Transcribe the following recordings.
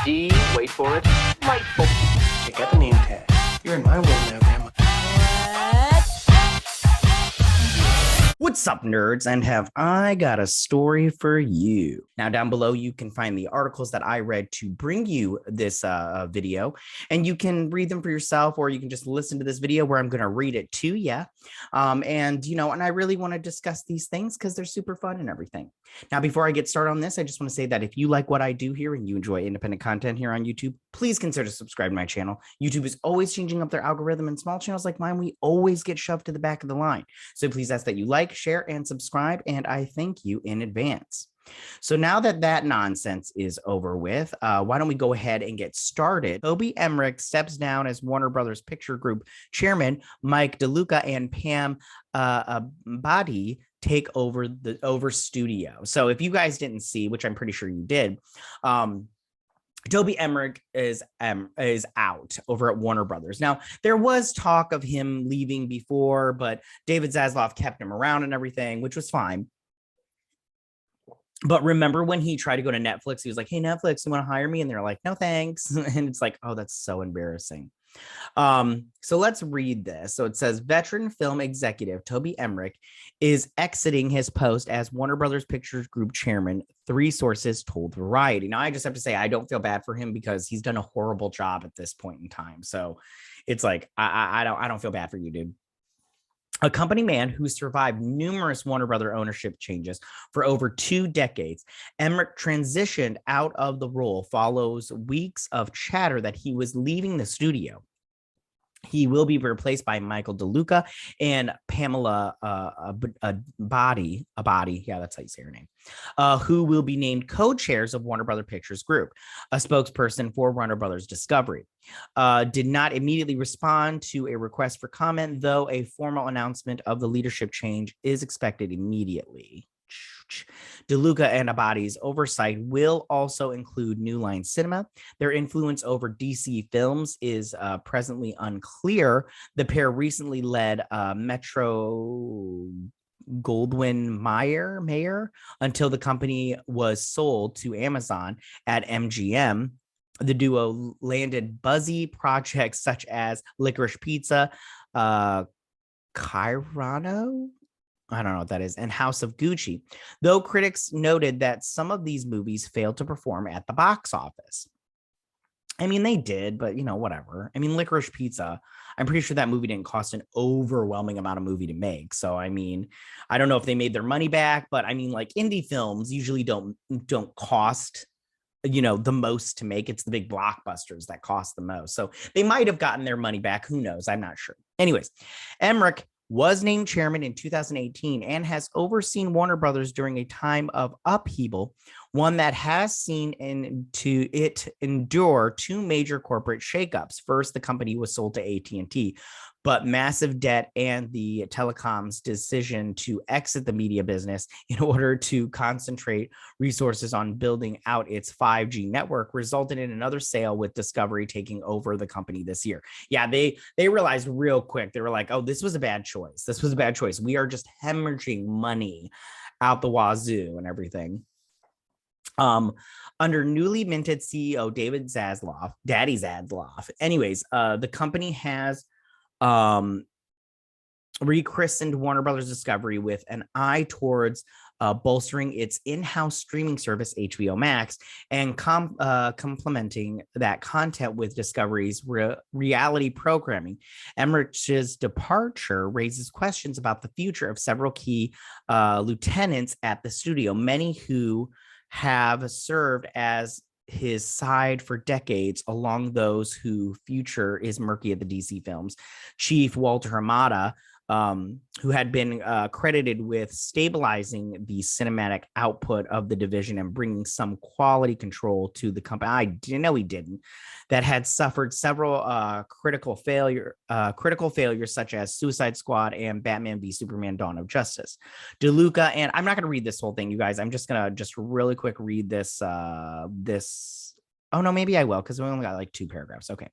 D, wait for it, delightful. Check out the name tag. You're in my world now, Grandma. What's up, nerds? And have I got a story for you? Now, down below, you can find the articles that I read to bring you this video, and you can read them for yourself, or you can just listen to this video where I'm going to read it to you. And I really want to discuss these things because they're super fun and everything. Now, before I get started on this, I just want to say that if you like what I do here and you enjoy independent content here on YouTube, please consider subscribing to my channel. YouTube is always changing up their algorithm, and small channels like mine, we always get shoved to the back of the line. So please ask that you like, share, and subscribe, and I thank you in advance. So now that nonsense is over with, why don't we go ahead and get started? Toby Emmerich steps down as Warner Brothers Picture Group chairman. Mike DeLuca and Pam Abdy take over studio. So if you guys didn't see, which I'm pretty sure you did, Toby Emmerich is out over at Warner Brothers. Now, there was talk of him leaving before, but David Zaslav kept him around and everything, which was fine. But remember when he tried to go to Netflix, he was like, hey, Netflix, you want to hire me? And they're like, no, thanks. And it's like, oh, that's so embarrassing. So let's read this. So it says, veteran film executive Toby Emmerich is exiting his post as Warner Brothers Pictures Group chairman, 3 sources told Variety. Now, I just have to say, I don't feel bad for him because he's done a horrible job at this point in time. So it's like, I don't feel bad for you, dude. A company man who survived numerous Warner Brother ownership changes for over 2 decades, Emmerich transitioned out of the role follows weeks of chatter that he was leaving the studio. He will be replaced by Michael DeLuca and Pamela Abdy, yeah, that's how you say her name, who will be named co-chairs of Warner Brothers Pictures Group. A spokesperson for Warner Brothers Discovery did not immediately respond to a request for comment, though a formal announcement of the leadership change is expected immediately. DeLuca and Abadi's oversight will also include New Line Cinema. Their influence over DC films is presently unclear. The pair recently led Metro Goldwyn Mayer until the company was sold to Amazon at MGM. The duo landed buzzy projects such as Licorice Pizza, Kyrano, I don't know what that is, and House of Gucci, though critics noted that some of these movies failed to perform at the box office. I mean, they did, but, whatever. I mean, Licorice Pizza, I'm pretty sure that movie didn't cost an overwhelming amount of movie to make. So, I mean, I don't know if they made their money back, but I mean, like, indie films usually don't cost, the most to make. It's the big blockbusters that cost the most. So they might have gotten their money back. Who knows? I'm not sure. Anyways, Emmerich was named chairman in 2018 and has overseen Warner Brothers during a time of upheaval, one that has seen it endure 2 major corporate shakeups. First, the company was sold to AT&T, but massive debt and the telecom's decision to exit the media business in order to concentrate resources on building out its 5G network resulted in another sale, with Discovery taking over the company this year. Yeah, they realized real quick. They were like, oh, this was a bad choice. This was a bad choice. We are just hemorrhaging money out the wazoo and everything. Under newly minted CEO David Zaslav, Daddy Zaslav. Anyways, the company has rechristened Warner Brothers Discovery with an eye towards bolstering its in-house streaming service HBO Max and complementing that content with Discovery's reality programming. Emmerich's departure raises questions about the future of several key lieutenants at the studio, many who have served as his side for decades, along those whose future is murky at the DC films. Chief Walter Hamada, who had been credited with stabilizing the cinematic output of the division and bringing some quality control to the company. I didn't know he didn't. That had suffered several critical failures, such as Suicide Squad and Batman v Superman: Dawn of Justice. DeLuca, and I'm not going to read this whole thing, you guys. I'm just going to really quick read this. Oh no, maybe I will, because we only got like 2 paragraphs. Okay.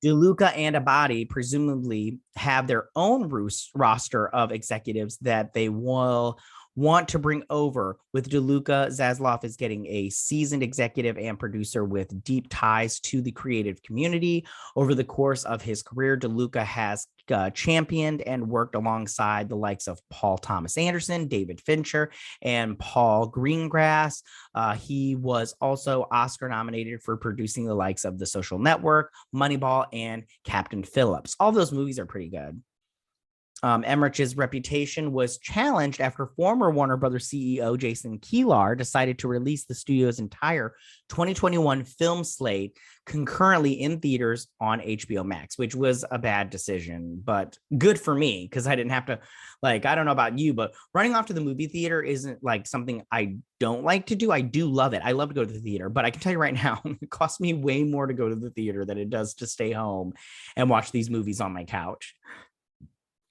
DeLuca and Abdy presumably have their own roster of executives that they will want to bring over with DeLuca. Zaslav is getting a seasoned executive and producer with deep ties to the creative community. Over the course of his career, DeLuca has championed and worked alongside the likes of Paul Thomas Anderson, David Fincher, and Paul Greengrass. He was also Oscar nominated for producing the likes of The Social Network, Moneyball, and Captain Phillips. All those movies are pretty good. Emmerich's reputation was challenged after former Warner Brothers CEO Jason Kilar decided to release the studio's entire 2021 film slate concurrently in theaters on HBO Max, which was a bad decision, but good for me because I didn't have to, I don't know about you, but running off to the movie theater isn't something I don't like to do. I do love it. I love to go to the theater, but I can tell you right now, it costs me way more to go to the theater than it does to stay home and watch these movies on my couch.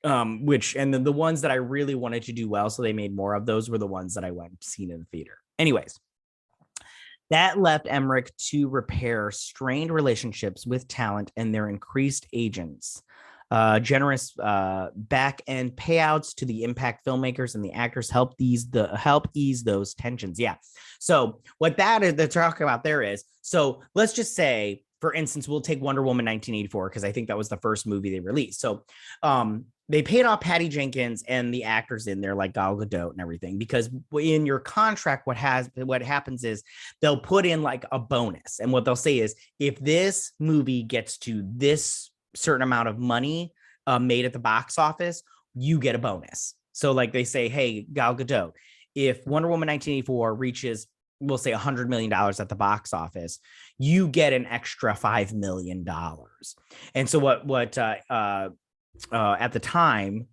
And then the ones that I really wanted to do well, so they made more of those, were the ones that I went and seen in the theater. Anyways, that left Emmerich to repair strained relationships with talent and their increased agents. Generous back end payouts to the impact filmmakers and the actors help ease those tensions. Yeah. So what they're talking about there is, so let's just say, for instance, we'll take Wonder Woman 1984 because I think that was the first movie they released. So they paid off Patty Jenkins and the actors in there like Gal Gadot and everything, because in your contract, what happens is they'll put in a bonus. And what they'll say is, if this movie gets to this certain amount of money made at the box office, you get a bonus. So they say, hey, Gal Gadot, if Wonder Woman 1984 reaches, we'll say $100 million at the box office, you get an extra $5 million. And so what at the time,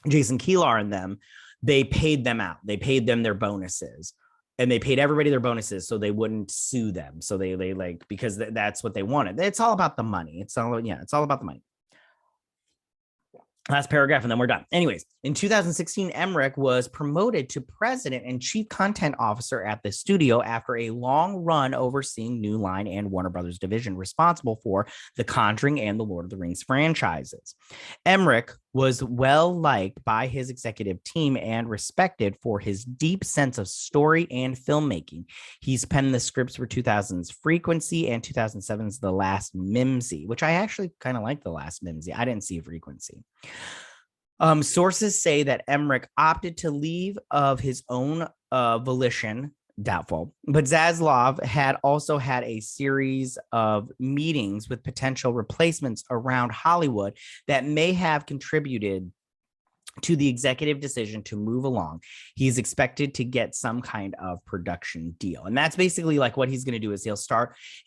Jason Kilar and them, they paid them out. They paid them their bonuses, and they paid everybody their bonuses so they wouldn't sue them. So they because that's what they wanted. It's all about the money. It's all about the money. Last paragraph, and then we're done. Anyways, in 2016, Emmerich was promoted to president and chief content officer at the studio after a long run overseeing New Line and Warner Brothers division responsible for The Conjuring and the Lord of the Rings franchises. Emmerich was well liked by his executive team and respected for his deep sense of story and filmmaking. He's penned the scripts for 2000's Frequency and 2007's The Last Mimsy, which I actually kind of like The Last Mimsy. I didn't see Frequency. Sources say that Emmerich opted to leave of his own volition. Doubtful. But Zaslav had also had a series of meetings with potential replacements around Hollywood that may have contributed to the executive decision to move along. He's expected to get some kind of production deal. And that's basically what he's going to do is he'll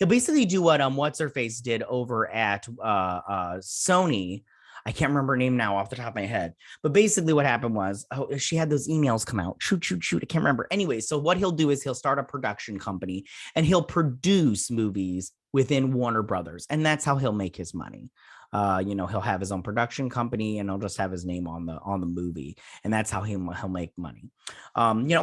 basically do what What's-Her-Face did over at Sony. I can't remember her name now off the top of my head, but basically what happened was, she had those emails come out. Shoot. I can't remember. Anyway, so what he'll do is he'll start a production company and he'll produce movies within Warner Brothers. And that's how he'll make his money. He'll have his own production company and he'll just have his name on the movie. And that's how he'll make money,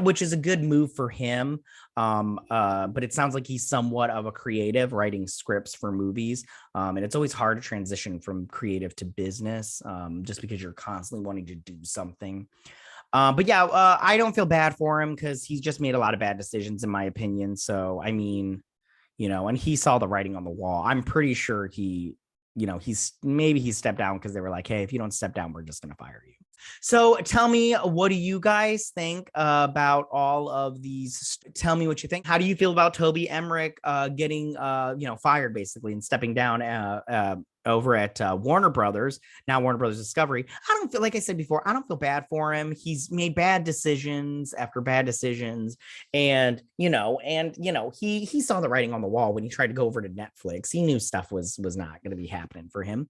which is a good move for him. But it sounds like he's somewhat of a creative, writing scripts for movies. And it's always hard to transition from creative to business, just because you're constantly wanting to do something. But yeah, I don't feel bad for him because he's just made a lot of bad decisions, in my opinion. So, I mean, and he saw the writing on the wall. I'm pretty sure he stepped down because they were like, hey, if you don't step down, we're just going to fire you. So tell me, what do you guys think about all of these? Tell me what you think. How do you feel about Toby Emmerich getting, fired basically and stepping down over at Warner Brothers, now Warner Brothers Discovery? I don't feel, like I said before, I don't feel bad for him. He's made bad decisions after bad decisions. And, he saw the writing on the wall when he tried to go over to Netflix. He knew stuff was not going to be happening for him.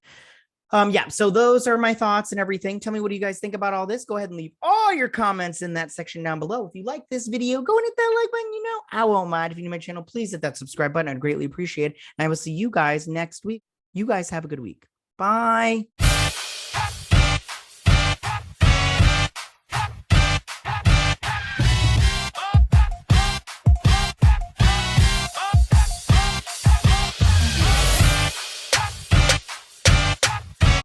So those are my thoughts and everything. Tell me, what do you guys think about all this? Go ahead and leave all your comments in that section down below. If you like this video, go and hit that like button. I won't mind. If you're new to my channel, please hit that subscribe button. I'd greatly appreciate it. And I will see you guys next week. You guys have a good week. Bye.